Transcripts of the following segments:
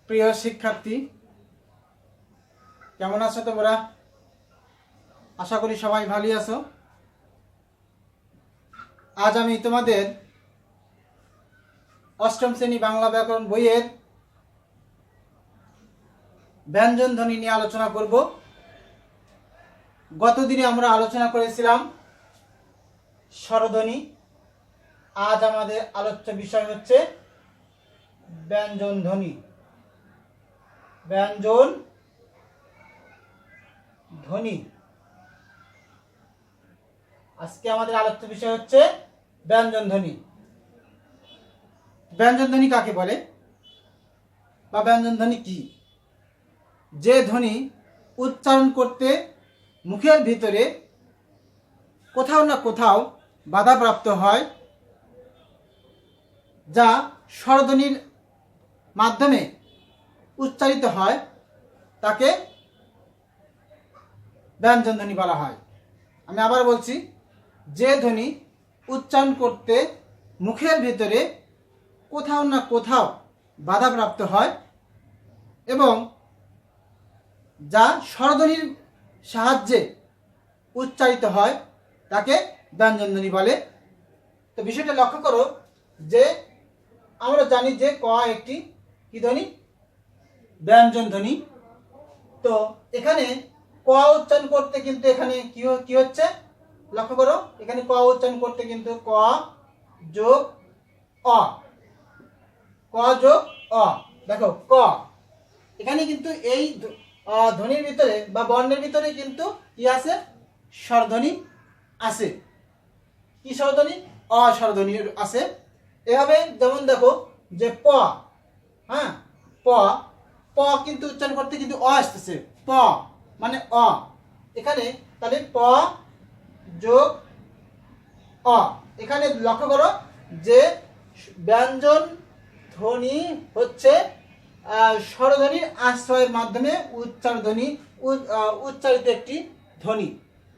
প্রিয় শিক্ষার্থী, কেমন আছো তোমরা? আশা করি সবাই ভালোই আছো। আজ আমি তোমাদের অষ্টম শ্রেণী বাংলা ব্যাকরণ বইয়ের ব্যঞ্জন ধ্বনি নিয়ে আলোচনা করব। গতদিনে আমরা আলোচনা করেছিলাম স্বরধ্বনি। আজ আমাদের আলোচ্য বিষয় হচ্ছে ব্যঞ্জন ধ্বনি। ব্যঞ্জন ধ্বনি আজকে আমাদের আলোচ্য বিষয় হচ্ছে ব্যঞ্জন ধ্বনি। ব্যঞ্জন ধ্বনি কাকে বলে বা ব্যঞ্জন ধ্বনি কি? যে ধ্বনি উচ্চারণ করতে মুখের ভিতরে কোথাও না কোথাও বাধাপ্রাপ্ত হয়, যা স্বরধ্বনির মাধ্যমে উচ্চারিত হয়, তাকে ব্যঞ্জন ধ্বনি বলা হয়। আমি আবার বলছি, যে ধ্বনি উচ্চারণ করতে মুখের ভিতরে কোথাও না কোথাও বাধাপ্রাপ্ত হয় এবং যা স্বরধ্বনির সাহায্যে উচ্চারিত হয়, তাকে ব্যঞ্জন ধ্বনি বলে। তো বিষয়টা লক্ষ্য করো যে আমরা জানি যে ক একটি কি ধ্বনি? ব্যঞ্জন ধ্বনি। তো এখানে ক উচ্চারণ করতে কিন্তু এখানে কি হচ্ছে লক্ষ্য করো। এখানে ক উচ্চারণ করতে কিন্তু ক যোগ অ, ক যোগ অ। দেখো ক, এখানে কিন্তু এই ধ্বনির ভিতরে বা বর্ণের ভিতরে কিন্তু কি আছে? স্বরধ্বনি আছে। কি স্বরধ্বনি? অ স্বরধ্বনি আছে। এভাবে যেমন দেখো যে প, হ্যাঁ, প প কিন্তু উচ্চারণ করতে কিন্তু অ আসতেছে। প মানে অ। এখানে তাহলে প যোগ অ। এখানে লক্ষ্য করো যে ব্যঞ্জন ধ্বনি হচ্ছে স্বরধ্বনির আশ্রয়ের মাধ্যমে উচ্চারিত একটি ধ্বনি,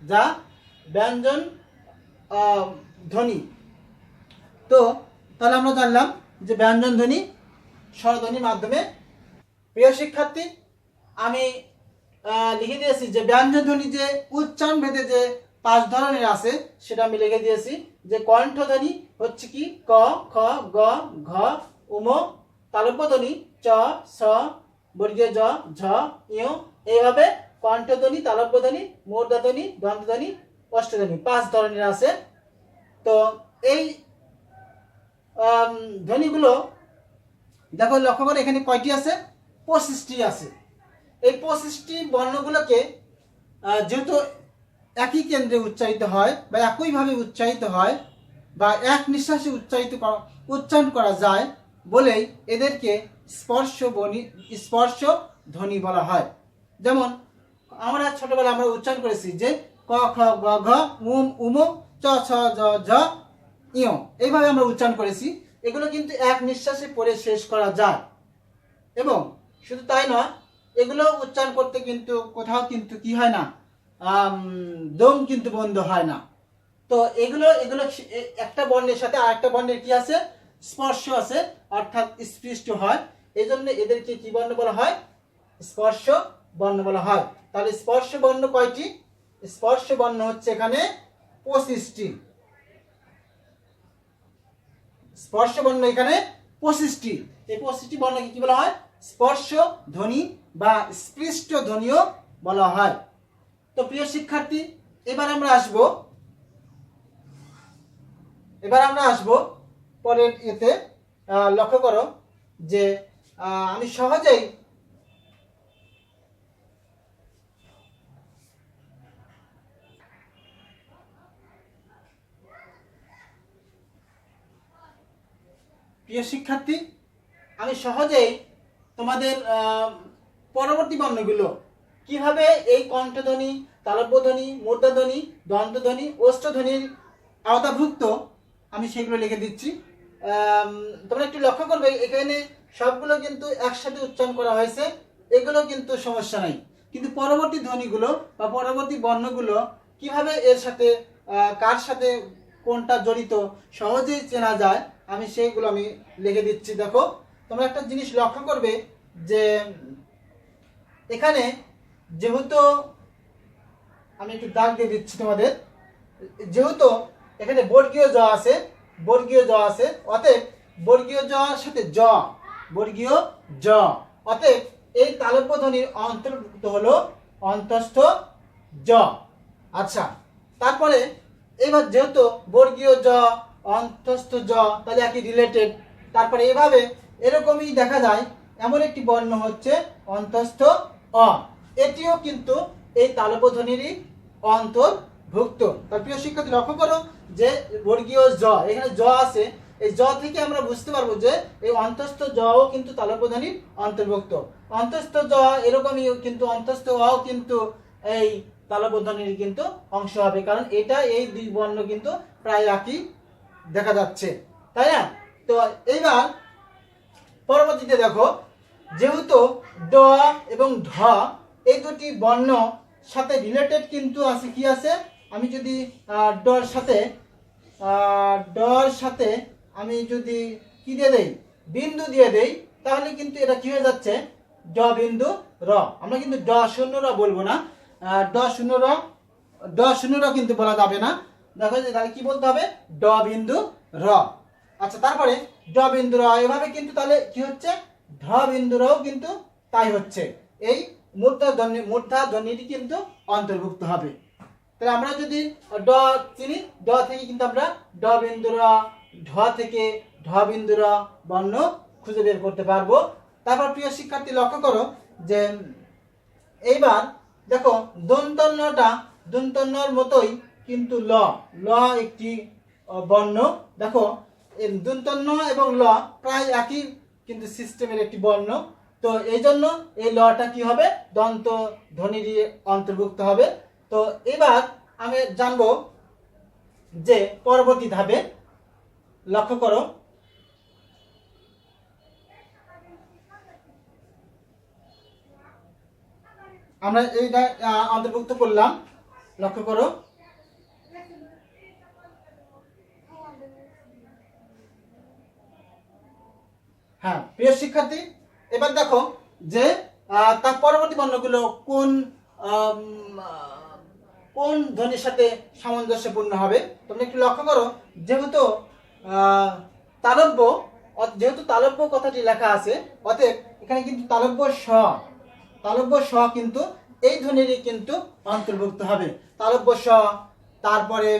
যা ব্যঞ্জন ধ্বনি। তো তাহলে আমরা জানলাম যে ব্যঞ্জন ধ্বনি স্বরধ্বনির মাধ্যমে। প্রিয় শিক্ষার্থী, আমি লিখে দিয়েছি যে ব্যঞ্জন ধ্বনি যে উচ্চারণ ভেদে যে 5 ধরনের আছে, সেটা আমি লিখে দিয়েছি। যে কণ্ঠধ্বনি হচ্ছে কি? ক, খ, গ, ঘ, উম। তালব্য ধ্বনি চ, ছ, বর্গীয় জ, ঝ, ঞ। এইভাবে কণ্ঠধ্বনি, তালব্য ধ্বনি, মূর্ধধ্বনি, দন্তধ্বনি, অষ্টধ্বনি 5 ধরনের আছে। তো এই ধ্বনিগুলো দেখো, লক্ষ্য করে এখানে কয়টি আছে? 25টি আছে। এই 25টি বর্ণগুলোকে যেহেতু একই কেন্দ্রে উচ্চারিত হয় বা একইভাবে উচ্চারিত হয় বা এক নিঃশ্বাসে উচ্চারণ করা যায় বলেই এদেরকে স্পর্শ ধ্বনি বলা হয়। যেমন আমরা ছোটবেলায় আমরা উচ্চারণ করেছি যে ক, খ, গ, ঘ, উম, উম, চ, ছ, জ, ঝ, ঞ। এইভাবে আমরা উচ্চারণ করেছি। এগুলো কিন্তু এক নিঃশ্বাসে পড়ে শেষ করা যায় এবং শুধু তাই নয়, এগুলো উচ্চারণ করতে কিন্তু কোথাও কিন্তু কি হয় না, দম কিন্তু বন্ধ হয় না। তো এগুলো একটা বর্ণের সাথে আরেকটা বর্ণের কি আছে? স্পর্শ আছে, অর্থাৎ স্পৃষ্ট হয়। এই জন্য এদেরকে কি বর্ণ বলা হয়? স্পর্শ বর্ণ বলা হয়। তাহলে স্পর্শ বর্ণ কয়টি? স্পর্শ বর্ণ হচ্ছে এখানে 25টি। স্পর্শ বর্ণ এখানে 25টি। এই 25টি বর্ণকে কি বলা হয়? স্পর্শ ধ্বনি বা স্পৃষ্ট ধ্বনিও বলা হয়। তো প্রিয় শিক্ষার্থী, এবার আমরা আসব পরের এতে। লক্ষ্য করো যে আমি সহজেই প্রিয় শিক্ষার্থী, আমি সহজেই তোমাদের পরবর্তী বর্ণগুলো কিভাবে এই কণ্ঠধ্বনি, তালব্য ধ্বনি, মূর্ধধ্বনি, দন্তধ্বনি, অষ্টধ্বনির আওতাভুক্ত আমি সেগুলো লিখে দিচ্ছি। তোমরা একটু লক্ষ্য করবে, এখানে সবগুলো কিন্তু একসাথে উচ্চারণ করা হয়েছে। এগুলো কিন্তু সমস্যা নাই, কিন্তু পরবর্তী ধ্বনিগুলো বা পরবর্তী বর্ণগুলো কিভাবে এর সাথে কার সাথে কোনটা জড়িত সহজেই চেনা যায়, আমি সেইগুলো লিখে দিচ্ছি। দেখো, তোমরা একটা জিনিস লক্ষ্য করবে যে এখানে যেহেতু আমি একটু দাগ দিয়ে দিচ্ছি তোমাদের, যেহেতু এখানে বর্গীয় জ আছে, বর্গীয় জ আছে, অতএব বর্গীয় জর সাথে জ, বর্গীয় জ, অতএব এই তালব্য ধ্বনির অন্তর্ভুক্ত হলো অন্তস্থ জ। আচ্ছা, তারপরে এবার যেহেতু বর্গীয় জ অন্তস্থ জ তাহলে একই রিলেটেড, তারপরে এভাবে এরকমই দেখা যায় এমন একটি বর্ণ হচ্ছে অন্তস্থ অ, এটিও কিন্তু এই তালব্য ধ্বনিরই অন্তর্ভুক্ত। তার প্রিয় শিক্ষার্থী লক্ষ্য করো যে বর্গীয় জ, এখানে জ আছে, এই জ থেকে আমরা বুঝতে পারবো যে এই অন্তস্থ জও কিন্তু তালব্য ধ্বনির অন্তর্ভুক্ত। অন্তস্থ জ এরকমই কিন্তু অন্তস্থ অ কিন্তু এই তালব্য ধ্বনির কিন্তু অংশ হবে, কারণ এটা এই দুই বর্ণ কিন্তু প্রায় একই দেখা যাচ্ছে, তাই না? তো এইবার পরবর্তীতে দেখো, যেহেতু ড এবং ঢ এই দুটি বর্ণ সাথে রিলেটেড কিন্তু আছে, কি আছে, আমি যদি ডর সাথে আমি যদি কি দিয়ে দেই, বিন্দু দিয়ে দেই, তাহলে কিন্তু এটা কি হয়ে যাচ্ছে, ড বিন্দু র। আমরা কিন্তু ড শূন্য র বলবো না, ড শূন্য র কিন্তু বলা যাবে না। দেখো যে তাহলে কি বলতে হবে, ড বিন্দু র। আচ্ছা, তারপরে ড বিন্দু র, এভাবে কিন্তু তাহলে কি হচ্ছে, ঢ বিন্দু রও কিন্তু তাই হচ্ছে, এই মূর্ধা ধ্বনিটি কিন্তু অন্তর্ভুক্ত হবে। তাহলে আমরা যদি ড চিনি, ড থেকে কিন্তু আমরা ড বিন্দু র, ঢ থেকে ঢ বিন্দু র বর্ণ খুঁজে বের করতে পারবো। তারপর প্রিয় শিক্ষার্থী লক্ষ্য করো যে এইবার দেখো দন্তন্যর মতোই কিন্তু ল, ল একটি বর্ণ। দেখো দন্তন্য এবং ল প্রায় একই কিন্তু সিস্টেমের একটি বর্ণ, তো এই জন্য এই লটা কি হবে, দন্ত ধ্বনির অন্তর্ভুক্ত হবে। তো এবার আমি জানবো যে পরবর্তী ধাপে লক্ষ্য করো, আমরা এইটা অন্তর্ভুক্ত করলাম, লক্ষ্য করো। হ্যাঁ প্রিয় শিক্ষার্থী, এবার দেখো যে তার পরবর্তী বর্ণগুলো কোন কোন ধ্বনির সাথে সামঞ্জস্যপূর্ণ হবে। তোমরা একটু লক্ষ্য করো, যেহেতু তালব্য, যেহেতু তালব্য কথাটি লেখা আছে, অতএব এখানে কিন্তু তালব্য স কিন্তু এই ধ্বনিরই কিন্তু অন্তর্ভুক্ত হবে, তালব্য স। তারপরে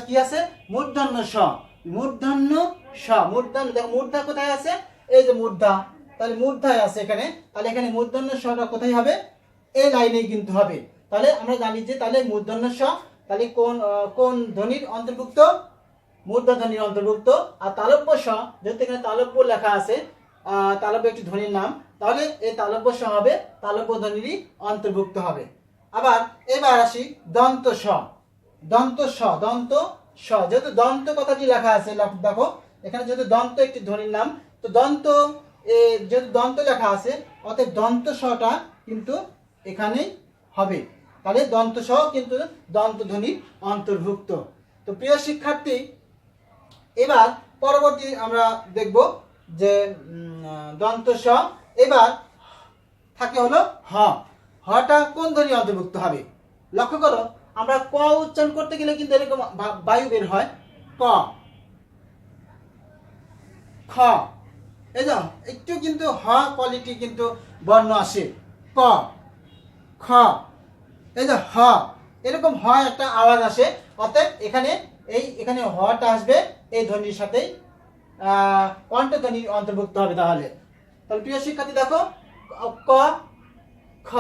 কি আছে, মূর্ধন্য স, দেখো মূর্ধা কোথায় আছে, এই যে মূর্ধা, তাহলে মূর্ধায় আছে এখানে, তাহলে এখানে মূর্ধন্য সটা কোথায় হবে, এই লাইনেই কিন্তু হবে। তাহলে আমরা জানি যে তাহলে মূর্ধন্য স, তাহলে কোন ধ্বনির অন্তর্ভুক্ত, মূর্ধা ধ্বনির অন্তর্ভুক্ত। আর তালব্য স, যেহেতু এখানে তালব্য লেখা আছে, তালব্য একটি ধ্বনির নাম, তাহলে এই তালব্য স হবে তালব্য ধ্বনিরই অন্তর্ভুক্ত হবে। আবার এবার আসি দন্ত স, যেহেতু দন্ত কথাটি লেখা আছে, দেখো এখানে যেহেতু দন্ত একটি ধ্বনির নাম, তো দন্ত যেহেতু দন্ত লেখা আছে, অতএব দন্ত সটা কিন্তু এখানেই হবে, তাহলে দন্ত স কিন্তু দন্ত ধ্বনির অন্তর্ভুক্ত। তো প্রিয় শিক্ষার্থী, এবার পরবর্তী আমরা দেখব যে দন্ত স, এবার থাকে হলো হ, হটা কোন ধ্বনি অন্তর্ভুক্ত হবে। লক্ষ্য করো, আমরা ক উচ্চারণ করতে গেলে কিন্তু এরকম বায়ু বের হয়, ক, খ, এই যে একটু কিন্তু হ কোয়ালিটি কিন্তু বর্ণ আসে, ক, খ, এই যে হ, এরকম হ একটা আওয়াজ আসে, অতএব এখানে হটা আসবে এই ধ্বনির সাথেই কণ্ঠ ধ্বনি অন্তর্ভুক্ত হবে। তাহলে প্রিয় শিক্ষার্থী দেখো, ক, খ,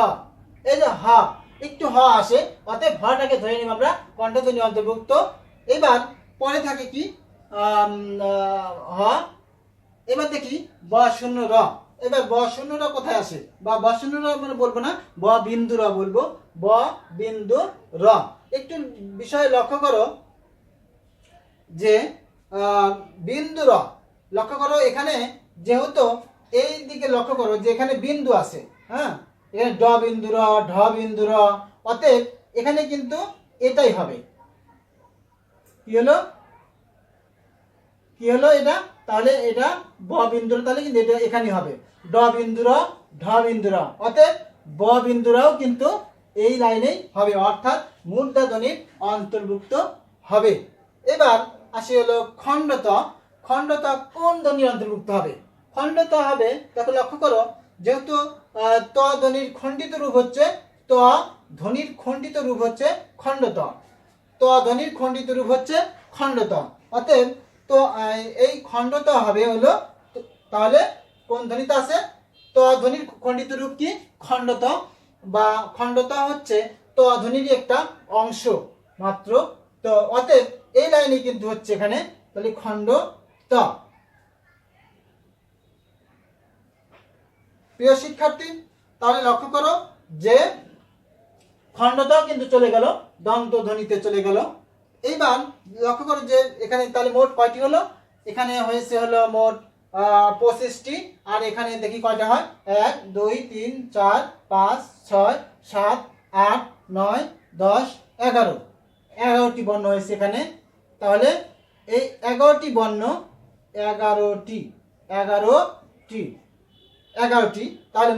এই যে হ, একটু হ আসে, অতএব হটাকে ধরে নিব আমরা কণ্ঠ ধ্বনি অন্তর্ভুক্ত। এবার পরে থাকে কি হ, এবার দেখি ব শূন্য র, এবার ব শূন্য র কোথায় আসে, বা ব শূন্য র মানে বলবো না, ব বিন্দু র বলবো, ব বিন্দু র। একটু বিষয় লক্ষ্য করো যে বিন্দু র, লক্ষ্য করো এখানে যেহেতু এই দিকে লক্ষ্য করো যে এখানে বিন্দু আছে, হ্যাঁ, এখানে ড বিন্দু র, ঢ বিন্দু র, অতএব এখানে কিন্তু এটাই হবে, কি হলো, কি হলো এটা? তাহলে এটা ব বিন্দুর, তাহলে কিন্তু এটা এখানে হবে ড বিন্দুর ঢ বিন্দুর। অতএব ব বিন্দুরাও কিন্তু এই লাইনেই হবে, অর্থাৎ মূর্ধন্যের অন্তর্ভুক্ত হবে। এবার আসি হলো খণ্ডত। খণ্ডত কোন ধ্বনির অন্তর্ভুক্ত হবে? খণ্ডত হবে, দেখো লক্ষ্য করো, যেহেতু ত ধ্বনির খণ্ডিত রূপ হচ্ছে ত, ধ্বনির খণ্ডিত রূপ হচ্ছে খণ্ডত, ত ধ্বনির খণ্ডিত রূপ হচ্ছে খণ্ডত। অতএব তো এই খণ্ডত হবে হলো, তাহলে কোন ধ্বনিতে আছে? ত ধ্বনির খণ্ডিত রূপ কি? খণ্ডত, বা খণ্ডত হচ্ছে ত ধ্বনির একটা অংশ মাত্র। তো অতএব এই লাইনে কিন্তু হচ্ছে এখানে তাহলে খণ্ডত। প্রিয় শিক্ষার্থী, তাহলে লক্ষ্য করো যে খণ্ডটাও কিন্তু চলে গেল, দন্ত ধ্বনিতে চলে গেল। এইবার লক্ষ্য করো যে এখানে তাহলে মোট কয়টি হলো? এখানে হয়েছে হলো মোট 25টি। আর এখানে দেখি কয়টা হয়, 1 2 3 4 5 6 7 8 9 10 11, 11টি বর্ণ হয়েছে এখানে। তাহলে এই 11টি বর্ণ, 11টি 11টি 11টি, তাহলে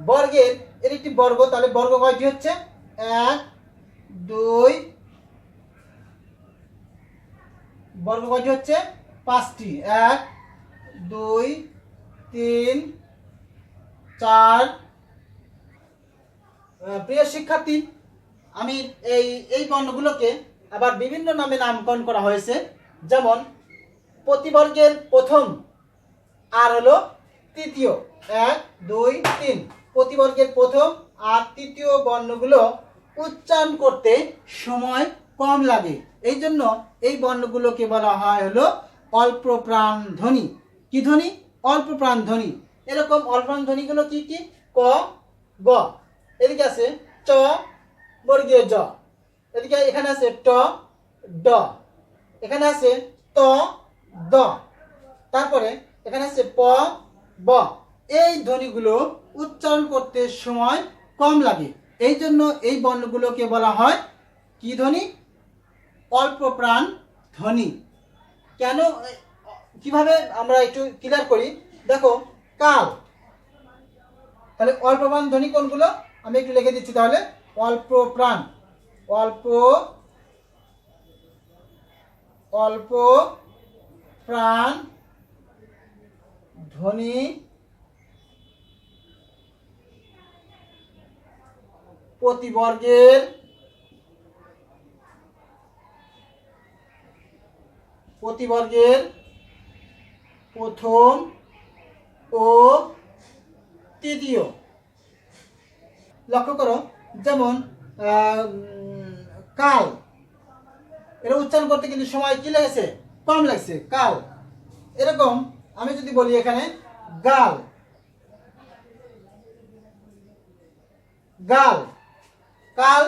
বর্গের এর একটি বর্গ, তাহলে বর্গ কয়টি হচ্ছে? 1 2, বর্গ কয়টি হচ্ছে? 5টি। 1 2 3 4। প্রিয় শিক্ষার্থী, আমি এই বর্ণগুলোকে আবার বিভিন্ন নামে নামকরণ করা হয়েছে। যেমন প্রতিবর্গের প্রথম আর হলো তৃতীয়, 1 2 3, প্রতিবর্গের প্রথম আর তৃতীয় বর্ণগুলো উচ্চারণ করতে সময় কম লাগে, এই জন্য এই বর্ণগুলোকে বলা হয় হলো অল্প প্রাণ ধ্বনি। কি ধ্বনি? অল্প প্রাণ ধ্বনি। এরকম অল্প প্রাণ ধ্বনিগুলো কি কি? ক গ, এদিকে আছে চ বর্গীয় জ, এদিকে এখানে আছে ট ড, এখানে আছে ত দ, তারপরে এখানে আছে প ব। এই ধ্বনিগুলো উচ্চারণ করতে সময় কম লাগে, এই জন্য এই বর্ণগুলোকে বলা হয় কি ধ্বনি? অল্প প্রাণ ধ্বনি। কেন, কিভাবে আমরা একটু ক্লিয়ার করি। দেখো কাল, তাহলে অল্প প্রাণ ধ্বনি কোনগুলো আমি একটু লিখে দিচ্ছি। তাহলে অল্প প্রাণ, অল্প অল্প প্রাণ ধ্বনি প্রতিবর্গের প্রথম ও তৃতীয়। লক্ষ্য করো, যেমন কাল, এটা উচ্চারণ করতে কিন্তু সময় কি লেগেছে? কম লাগছে, কাল। এরকম আমি যদি বলি এখানে গাল, গাল কাল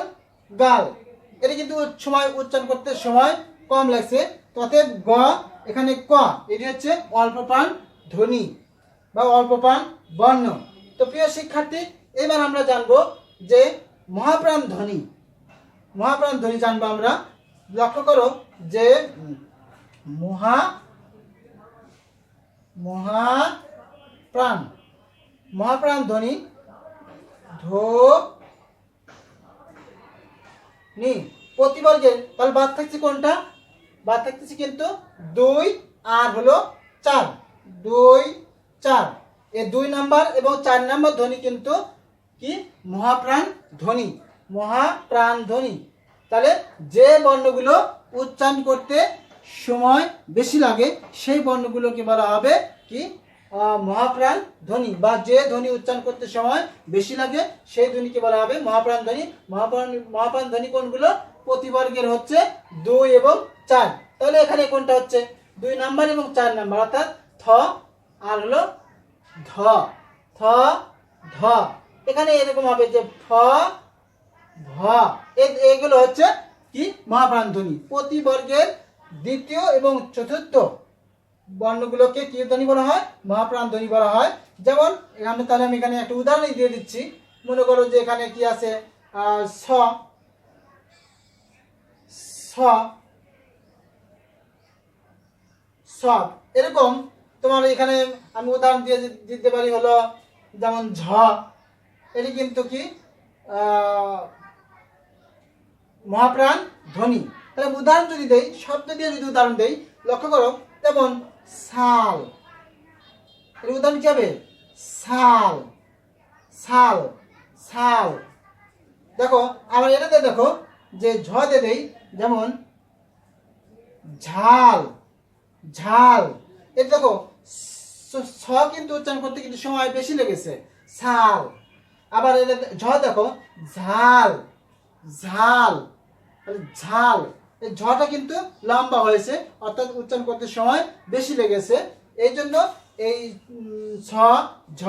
গাল, এটা কিন্তু সময় উচ্চারণ করতে সময় কম লাগছে। অতএব গ, এখানে ক, এটি হচ্ছে অল্প প্রাণ ধ্বনি বা অল্প প্রাণ বর্ণ। তো প্রিয় শিক্ষার্থী, এবার আমরা জানবো যে মহাপ্রাণ ধ্বনি। মহাপ্রাণ ধ্বনি জানবো আমরা। লক্ষ্য করো যে মহাপ্রাণ ধ্বনি ধ্বনি প্রতিবর্গের, তাহলে বাদ থাকছে কোনটা? বাদ থাকতেছে কিন্তু 2 আর হলো 4, 2 4। এই 2 নাম্বার এবং 4 নাম্বার ধ্বনি কিন্তু কি? মহাপ্রাণ ধ্বনি, মহাপ্রাণ ধ্বনি। তাহলে যে বর্ণগুলো উচ্চারণ করতে সময় বেশি লাগে সেই বর্ণগুলোকে বলা হবে কি? মহাপ্রাণ ধ্বনি, বা যে ধ্বনি উচ্চারণ করতে সময় বেশি লাগে সেই ধ্বনিকে বলা হবে মহাপ্রাণ ধ্বনি। মহাপ্রাণ ধ্বনি কোনগুলো? প্রতিবর্গের হচ্ছে 2 এবং 4। তাহলে এখানে কোনটা হচ্ছে? 2 নাম্বার এবং 4 নাম্বার, অর্থাৎ থ আর হলো ধ, থ ধ। এখানে এরকম হবে যে ফ ভ, এগুলো হচ্ছে কি? মহাপ্রাণ ধ্বনি। প্রতিবর্গের দ্বিতীয় এবং চতুর্থ বর্ণগুলোকে কি ধ্বনি বলা হয়? মহাপ্রাণ ধ্বনি বলা হয়। যেমন এখানে, তাহলে আমি এখানে একটা উদাহরণ দিয়ে দিচ্ছি। মনে করো যে এখানে কি আছে? স স, সব। এরকম তোমার এখানে আমি উদাহরণ দিয়ে দিতে পারি হলো যেমন ঝ, এটি কিন্তু কি মহাপ্রাণ ধ্বনি। তাহলে উদাহরণ যদি দেই, শব্দ দিয়ে যদি উদাহরণ দেই, লক্ষ্য করো, যেমন শাল, এর উদাহরণ কি হবে? শাল, শাল, শাল। দেখো আবার এটাতে দেখো যে ঝ দিয়ে দেই, যেমন ঝাল, ঝাল। এটা দেখো ছ কিন্তু উচ্চারণ করতে কিন্তু সময় বেশি লেগেছে, শাল। আবার এটা ঝ দেখো ঝাল, ঝাল, ঝাল। এই ঝটা কিন্তু লম্বা হয়েছে, অর্থাৎ উচ্চারণ করতে সময় বেশি লেগেছে। এই জন্য এই ছ, ঝ,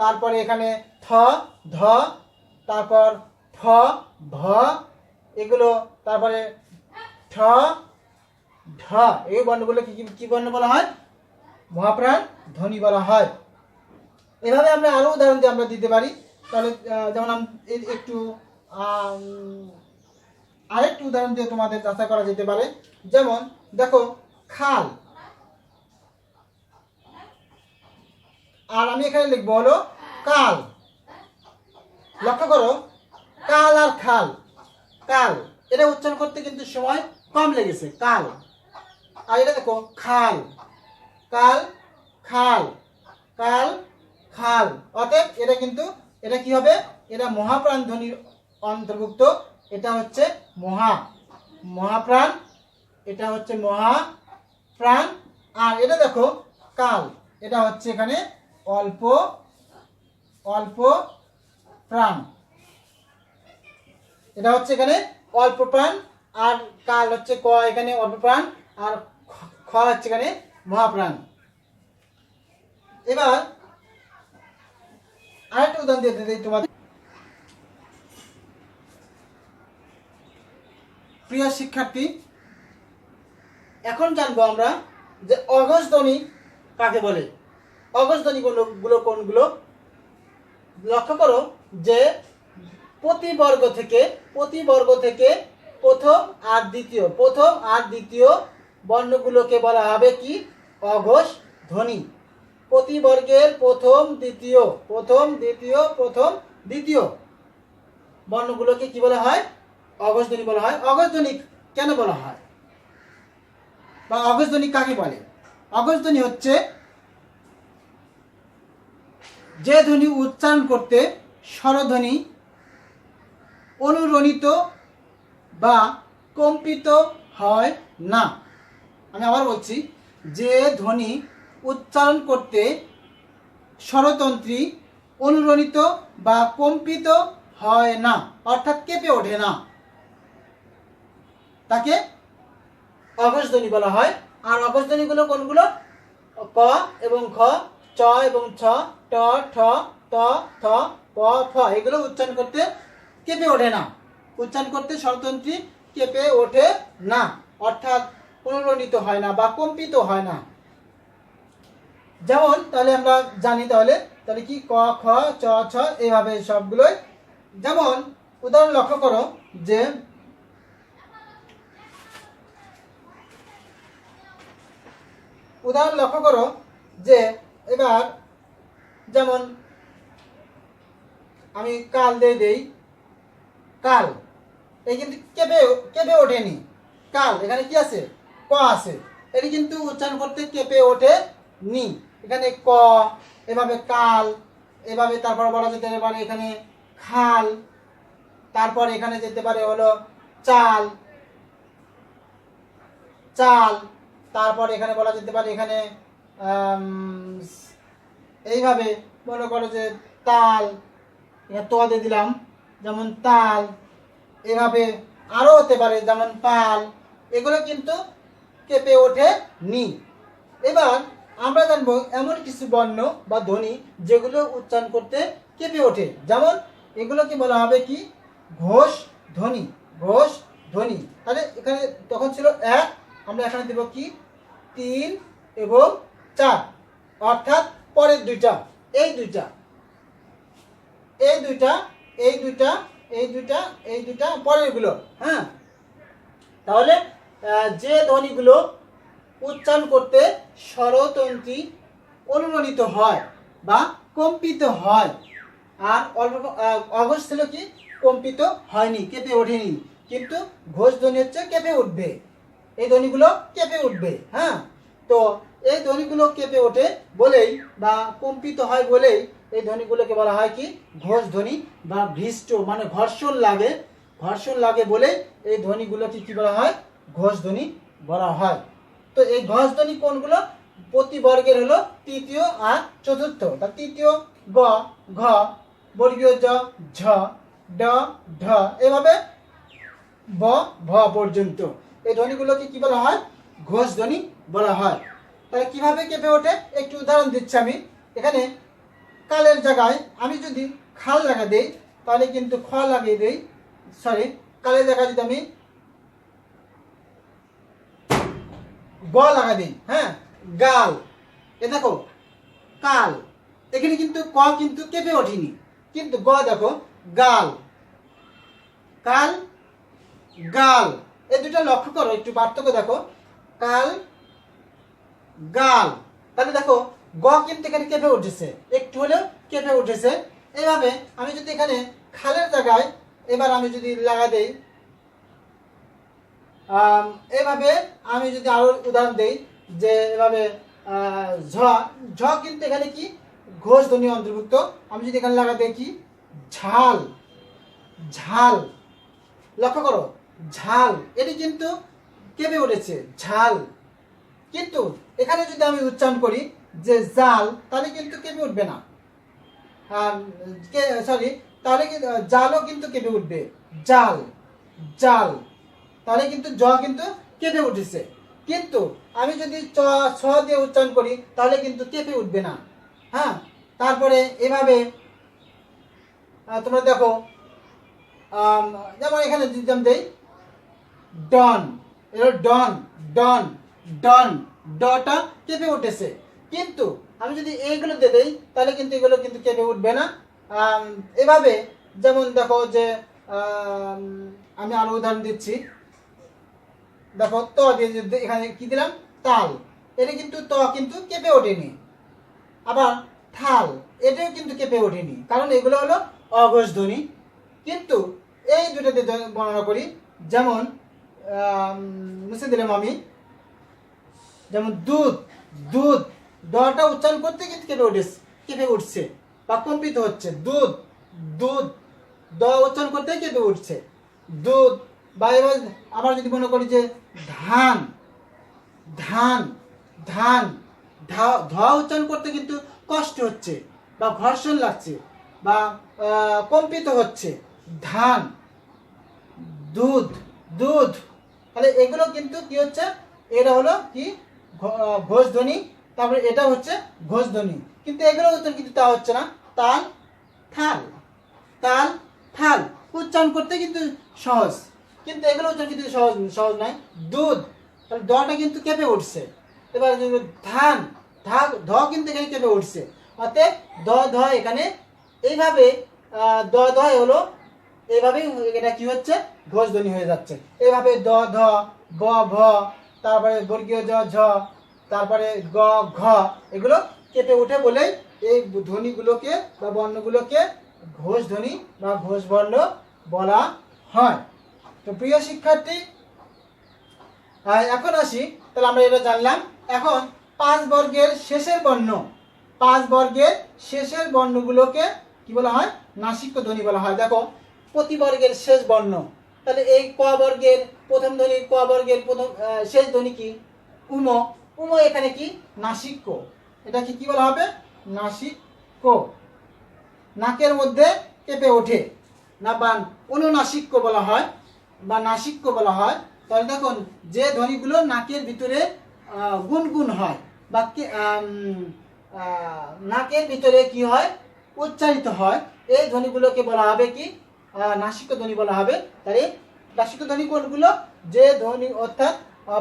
তারপরে এখানে থ, ধ, তারপর ফ, ভ, এগুলো, তারপরে ঠ, ঢ, এই বর্ণগুলো কি বর্ণ বলা হয়? মহাপ্রাণ ধ্বনি বলা হয়। এভাবে আমরা আরো উদাহরণ দিয়ে আমরা দিতে পারি। তাহলে যেমন একটু আরেকটু উদাহরণ দিয়ে তোমাদের যাচাই করা যেতে পারে। যেমন দেখো খাল, আর আমি এখানে লিখবো হলো কাল। লক্ষ্য করো কাল আর খাল, কাল, এটা উচ্চারণ করতে কিন্তু সময় কম লেগেছে, কাল। আর এটা দেখো খাল, কাল, খাল, কাল, খাল। অতএব এটা কিন্তু এটা কি হবে? এটা মহাপ্রাণ ধ্বনির অন্তর্ভুক্ত। এটা হচ্ছে মহাপ্রাণ, এটা হচ্ছে মহাপ্রাণ। আর এটা দেখো কাল, এটা হচ্ছে এখানে অল্প, অল্প প্রাণ, এটা হচ্ছে এখানে অল্প প্রাণ। আর কাল হচ্ছে ক, এখানে অল্প প্রাণ, আর খ হচ্ছে এখানে মহাপ্রাণ। এবার আরেকটা উদাহরণ দিয়ে দিই তোমাদের। প্রিয় শিক্ষার্থী, এখন জানবো আমরা যে অঘোষ ধ্বনি কাকে বলে। অঘোষ ধ্বনি গুলো কোনগুলো? লক্ষ্য করো যে প্রতি বর্গ থেকে প্রথম আর দ্বিতীয় বর্ণগুলোকে বলা হবে কি? অঘোষ ধ্বনি। প্রতি বর্গের প্রথম দ্বিতীয় বর্ণগুলোকে কি বলা হয়? অঘোষ ধ্বনি বলা হয়। অঘোষ ধ্বনি কেন বলা হয়, বা অঘোষ ধ্বনি কাকে বলে? অঘোষ ধ্বনি হচ্ছে যে ধ্বনি উচ্চারণ করতে স্বরধ্বনি অনুরণিত বা কম্পিত হয় না। আমি আবার বলছি, যে ধ্বনি উচ্চারণ করতে স্বরতন্ত্রী অনুরণিত বা কম্পিত হয় না, অর্থাৎ কেঁপে ওঠে না, তাকে অঘোষ ধ্বনি বলা হয়। আর অঘোষ ধ্বনিগুলো কোনগুলো? ক এবং খ, চ এবং ছ, ট, ঠ, ত, থ, প, ফ। এগুলো উচ্চারণ করতে কেঁপে ওঠে না, উচ্চারণ করতে স্বরতন্ত্রী কেঁপে ওঠে না, অর্থাৎ অনুরণিত হয় না বা কম্পিত হয় না। যেমন তাহলে আমরা জানি, তাহলে কি ক, খ, চ, ছ, এইভাবে সবগুলোই। যেমন উদাহরণ লক্ষ্য করো যে এবার যেমন আমি কাল দিয়ে দেই, কাল, এই কিন্তু কেঁপে ওঠেনি। কাল এখানে কি আছে? ক আছে, এটি কিন্তু উচ্চারণ করতে কেঁপে ওঠে নি। এখানে ক, এভাবে কাল, এভাবে তারপর বলা যেতে পারে এখানে খাল, তারপর এখানে যেতে পারে হলো চাল, চাল, তারপর এখানে বলা যেতে পারে এখানে এইভাবে মনে করো যে তাল, তো দিয়ে দিলাম, যেমন তাল। এভাবে আরো হতে পারে, যেমন পাল। এগুলো কিন্তু কেঁপে ওঠে নি। এবার আমরা জানবো এমন কিছু বর্ণ বা ধ্বনি যেগুলো উচ্চারণ করতে কেঁপে ওঠে। যেমন এগুলোকে বলা হবে কি? ঘোষ ধ্বনি, ঘোষ ধ্বনি। তাহলে এখানে তখন ছিল 1, আমরা এখানে দেব কি? 3 এবং 4, অর্থাৎ পরের দুইটা, এই দুইটা পরের গুলো। হ্যাঁ, তাহলে যে ধ্বনিগুলো উচ্চারণ করতে স্বরতন্ত্রী অনুরণিত হয় বা কম্পিত হয়। আর অঘোষ ছিল কি কম্পিত হয়নি, কেঁপে ওঠেনি, কিন্তু ঘোষ ধ্বনি হচ্ছে কেঁপে উঠবে, এই ধ্বনিগুলো কেঁপে উঠবে। হ্যাঁ, তো এই ধ্বনিগুলো কেঁপে ওঠে বলেই বা কম্পিত হয় বলেই এই ধ্বনিগুলোকে বলা হয় কি ঘোষ ধ্বনি বা ভৃষ্ট, মানে ঘর্ষণ লাগে বলে এই ধ্বনিগুলোকে কি বলা হয় ঘোষ ধ্বনি বলা হয়। তো এই ঘোষ ধ্বনি কোনগুলো? প্রতি বর্গের হলো তৃতীয় আর চতুর্থ। তার তৃতীয় গ, ঘ, বর্গীয় জ, ঝ, ড, ঢ, এভাবে ব, ভ পর্যন্ত এই ধ্বনিগুলোকে কি বলা হয় ঘোষ ধ্বনি বলা হয়। তাহলে কিভাবে কেঁপে ওঠে একটু উদাহরণ দিচ্ছি আমি। এখানে কালের জায়গায় আমি যদি খাল লাগা দেই তাহলে কিন্তু খ লাগিয়ে দেই, সরি, কালের জায়গায় যদি আমি গ লাগা দিই, হ্যাঁ, গাল, এ দেখো কাল, এখানে কিন্তু ক কিন্তু কেঁপে ওঠেনি, কিন্তু গ দেখো গাল, কাল, গাল, এই দুটো লক্ষ্য করো, একটু পার্থক্য দেখো, কাল, গাল। তাহলে দেখো গ কিন্তু এখানে কেঁপে উঠেছে, একটু হলেও কেঁপে উঠেছে। এইভাবে আমি যদি এখানে খালের জায়গায় এবার আমি যদি লাগা দেই, এভাবে আমি যদি আরো উদাহরণ দেই যে এভাবে ঝ, ঝ কিন্তু এখানে কি ঘোষ ধ্বনি অন্তর্ভুক্ত। আমি যদি এখানে লাগা দেই কি ঝাল, ঝাল, লক্ষ্য করো ঝাল, এটি কিন্তু কেঁপে উঠেছে ঝাল। কিন্তু এখানে যদি আমি উচ্চারণ করি যে জাল, তাহলে কিন্তু কেঁপে উঠবে না, সরি, তাহলে কিন্তু জালও কিন্তু কেঁপে উঠবে, জাল, জাল, তাহলে কিন্তু জ কিন্তু কেঁপে উঠেছে। কিন্তু আমি যদি চ, ছ দিয়ে উচ্চারণ করি তাহলে কিন্তু কেঁপে উঠবে না। হ্যাঁ, তারপরে এভাবে তোমরা দেখো, যেমন এখানে যদি আমি দেই ডন, এর ডন, ডন, ডন, ডটা কেঁপে উঠেছে। কিন্তু আমি যদি এইগুলো দিয়ে দেই তাহলে কিন্তু এগুলো কিন্তু কেঁপে উঠবে না। এভাবে যেমন দেখো যে আমি আরো উদাহরণ দিচ্ছি, দেখো ত দিয়ে এখানে কি দিলাম তাল, এটা কিন্তু ত কিন্তু কেঁপে ওঠেনি। আবার থাল, এটাও কিন্তু কেঁপে ওঠেনি, কারণ এগুলো হলো অঘোষ ধ্বনি। কিন্তু এই দুটোতে বর্ণনা করি, যেমন মুছে দিলাম আমি, যেমন দুধ, দুধ, ডটা উচ্চারণ করতে কিন্তু কেঁপে উঠছে বা কম্পিত হচ্ছে, দুধ, দুধ, দ উচ্চারণ করতে কেঁপে উঠছে দুধ। বা এবার আবার যদি মনে করি যে ধান, ধান, ধান, ধ উচ্চারণ করতে কিন্তু কষ্ট হচ্ছে বা ঘর্ষণ লাগছে বা কম্পিত হচ্ছে, ধান, দুধ, দুধ, তাহলে এগুলো কিন্তু কি হচ্ছে, এরা হলো কি ঘোষ ধ্বনি। তারপরে এটা হচ্ছে ঘোষ ধ্বনি, কিন্তু এগুলো উচ্চারণ কিন্তু তা হচ্ছে না, তাল, থাল, তাল, থাল উচ্চারণ করতে কিন্তু সহজ, কিন্তু এগুলো উচ্চারণ কিন্তু সহজ নয়। দুধ, তাহলে দটা কিন্তু কেঁপে উঠছে। এবার ধান, ধ কিন্তু এখানে কেঁপে উঠছে, অতএব দ ধ এখানে এইভাবে দ ধ হলো, এইভাবেই এটা কি হচ্ছে ঘোষ ধ্বনি হয়ে যাচ্ছে। এইভাবে দ ধ, ব ভ, তারপরে বর্গীয় জ ঝ, তারপরে গ ঘ, এগুলো কেঁপে উঠে বলেই এই ধ্বনিগুলোকে বা বর্ণগুলোকে ঘোষ ধ্বনি বা ঘোষ বর্ণ বলা হয়। তো প্রিয় শিক্ষার্থী, এখন আসি, তাহলে আমরা এটা জানলাম। এখন 5 বর্গের শেষের বর্ণ, 5 বর্গের শেষের বর্ণগুলোকে কি বলা হয় নাসিক্য ধ্বনি বলা হয়। দেখো প্রতি বর্গের শেষ বর্ণ, তাহলে এই ক বর্গের প্রথম ধ্বনি, ক বর্গের প্রথম শেষ ধ্বনি কি উম, উম এখানে কি নাসিক্য, এটাকে কি বলা হবে নাসিক্য। নাকের মধ্যে কেঁপে ওঠে না বা অনুনাসিক্য বলা হয় বা নাসিক্য বলা হয়। তাহলে দেখুন যে ধ্বনিগুলো নাকের ভিতরে গুনগুন হয় বা নাকের ভিতরে কি হয় উচ্চারিত হয়, এই ধ্বনিগুলোকে বলা হবে কি নাসিক্য ধ্বনি বলা হবে। তাই নাসিক্য ধ্বনি কোনগুলো? যে ধ্বনি অর্থাৎ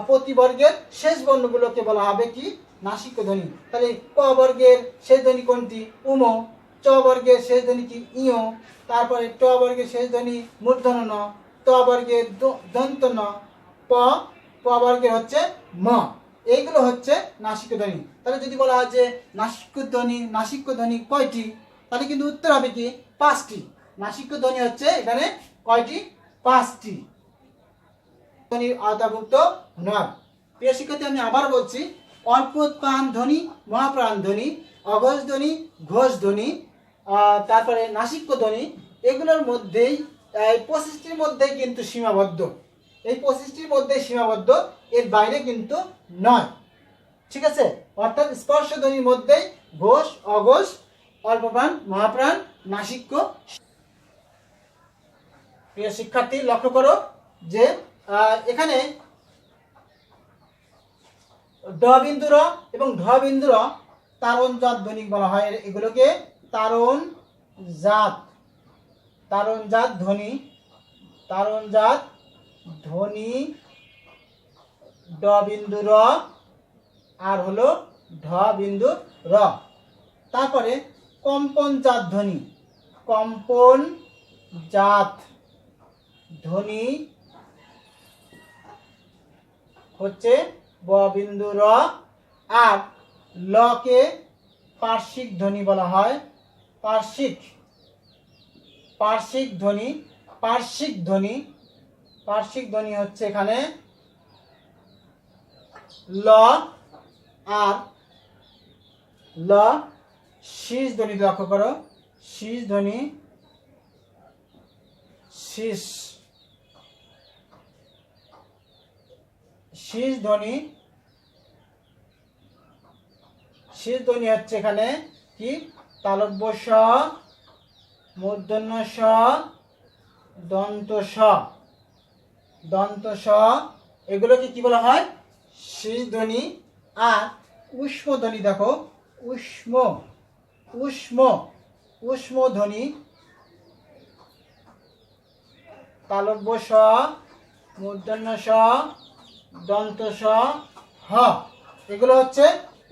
প্রতি বর্গের শেষ বর্ণগুলোকে বলা হবে কি নাসিক্য ধ্বনি। তাহলে ক বর্গের শেষ ধ্বনি কোনটি? উম। চ বর্গের শেষ ধ্বনি কি ইয়। তারপরে ট বর্গের শেষ ধ্বনি মূর্ধন্য ন। ত বর্গের দন্ত ন। প বর্গের হচ্ছে ম। এইগুলো হচ্ছে নাসিক্য ধ্বনি। তাহলে যদি বলা হয় যে নাসিক্য ধ্বনি কয়টি, তাহলে কিন্তু উত্তর হবে কি 5টি। নাসিক্য ধ্বনি হচ্ছে এখানে কয়টি? 5টি। ধ্বনির আওতাভুক্ত নয়। প্রিয় শিক্ষার্থী, আমি আবার বলছি, অল্প প্রাণ ধ্বনি, মহাপ্রাণ ধ্বনি, অঘোষ ধ্বনি, ঘোষ ধ্বনি, তারপরে নাসিক্য ধ্বনি, এগুলোর মধ্যেই এই 25টির মধ্যেই কিন্তু সীমাবদ্ধ। এই 25টির মধ্যে সীমাবদ্ধ, এর বাইরে কিন্তু নয়। ঠিক আছে? অর্থাৎ স্পর্শ ধ্বনির মধ্যেই ঘোষ, অঘোষ, অল্প প্রাণ, মহাপ্রাণ, নাসিক্য। প্রিয় শিক্ষার্থী, লক্ষ্য করো যে এখানে ড বিন্দু র এবং ঢ বিন্দু র তারণজাত ধ্বনি বলা হয়। এগুলোকে তারণজাত ধ্বনি, ড বিন্দু র আর হলো ঢ বিন্দু র। তারপরে কম্পনজাত ধ্বনি হচ্ছে ব বিন্দু র। আর ল কে পার্শ্বিক ধ্বনি বলা হয়। পার্শ্বিক ধ্বনি হচ্ছে এখানে ল আর ল। শীষ ধ্বনি লক্ষ্য করো, শীষ ধ্বনি, শীষ ধ্বনি হচ্ছে এখানে কি তালব্য স, মূর্ধন্য স, দন্ত স, এগুলোকে কি বলা হয়? শীষ ধ্বনি। আর উষ্ম ধ্বনি দেখো, উষ্ম ধ্বনি, তালব্য স, মূর্ধন্য স, দন্ত স, হ, এগুলো হচ্ছে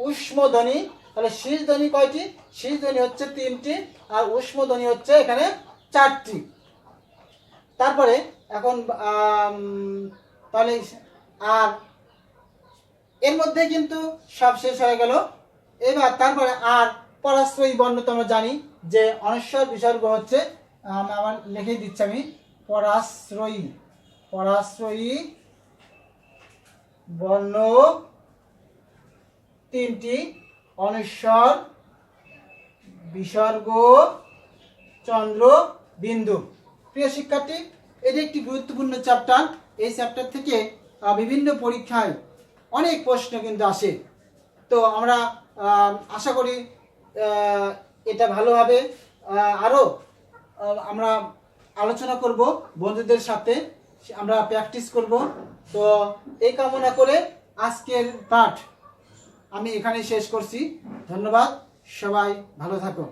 উষ্ম ধ্বনি। তাহলে শীষ ধ্বনি কয়টি? শীষ ধ্বনি হচ্ছে 3টি, আর উষ্ম ধ্বনি হচ্ছে এখানে 4টি। তারপরে এখন তাহলে আর এর মধ্যে কিন্তু সব শেষ হয়ে গেল। এবার তারপরে আর পরাশ্রয়ী বর্ণ তো আমরা জানি যে অনস্বর বিসর্গ হচ্ছে, আমার লিখে দিচ্ছি আমি, পরাশ্রয়ী বর্ণ 3টি, অনস্বর, বিসর্গ, চন্দ্র বিন্দু। প্রিয় শিক্ষার্থী, এটি একটি গুরুত্বপূর্ণ চ্যাপ্টার। এই চ্যাপ্টার থেকে বিভিন্ন পরীক্ষায় অনেক প্রশ্ন কিন্তু আসে। তো আমরা আশা করি এটা ভালোভাবে আরও আমরা আলোচনা করব, বন্ধুদের সাথে আমরা প্র্যাকটিস করব। তো এই কামনা করে আজকের পাঠ আমি এখানে শেষ করছি। ধন্যবাদ, সবাই ভালো থাকো।